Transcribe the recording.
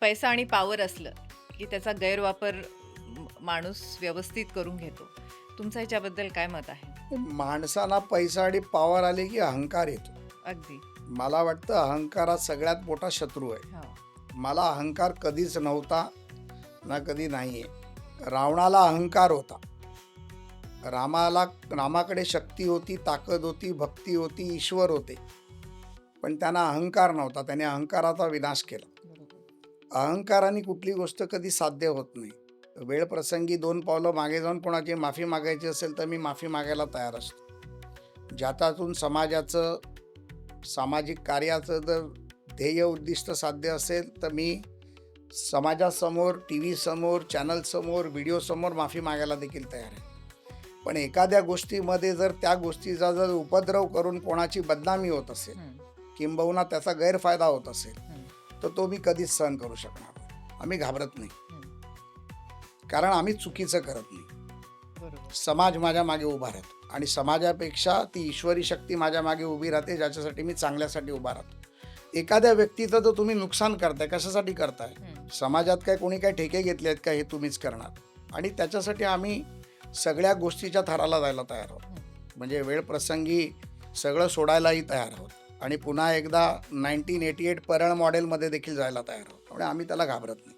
पैसा आणि पॉवर असलं की त्याचा गैरवापर माणूस व्यवस्थित करून घेतो. तुमचं ह्याच्याबद्दल काय मत आहे? माणसाला पैसा आणि पॉवर आले की अहंकार येतो. अगदी. मला वाटतं अहंकार हा सगळ्यात मोठा शत्रू आहे. हो. मला अहंकार कधीच नव्हता ना कधी नाही आहे. रावणाला अहंकार होता. रामाकडे शक्ती होती, ताकद होती, भक्ती होती, ईश्वर होते. पण त्यांना अहंकार नव्हता. त्याने अहंकाराचा विनाश केला. बरोबर. अहंकाराने कुठली गोष्ट कधी साध्य होत नाही. वेळ प्रसंगी 2 पावलं मागे जाऊन कोणाची माफी मागायची असेल तर मी माफी मागायला तयार असतो. ज्याच्यातून समाजाचं, सामाजिक कार्याचं जर ध्येय उद्दिष्ट साध्य असेल तर मी समाजासमोर, टी व्ही समोर, चॅनलसमोर, व्हिडिओसमोर माफी मागायला देखील तयार आहे. पण एखाद्या गोष्टीमध्ये जर त्या गोष्टीचा जर उपद्रव करून कोणाची बदनामी होत असेल, हं, किंबहुना त्याचा गैरफायदा होत असेल, हं, तर तो मी कधीच सहन करू शकणार नाही. आम्ही घाबरत नाही, हं. कारण आम्ही चुकीचं करत नाही. बरोबर. समाज माझ्या मागे उभा राहतो आणि समाजापेक्षा ती ईश्वरी शक्ती माझ्या मागे उभी राहते, ज्याच्यासाठी मी चांगल्यासाठी उभा राहतो. एखाद्या व्यक्तीचं जर तुम्ही नुकसान करताय, कशासाठी करताय? हं. समाजात काय कोणी काय ठेके घेतले आहेत का हे तुम्हीच करणार? आणि त्याच्यासाठी आम्ही सगळ्या गोष्टीच्या थराला जायला तयार आहोत. म्हणजे वेळ प्रसंगी सगळं सोडायलाही तयार आहोत आणि पुन्हा एकदा 1988 परळ मॉडेलमध्ये देखील जायला तयार आहोत. त्यामुळे आम्ही त्याला घाबरत नाही.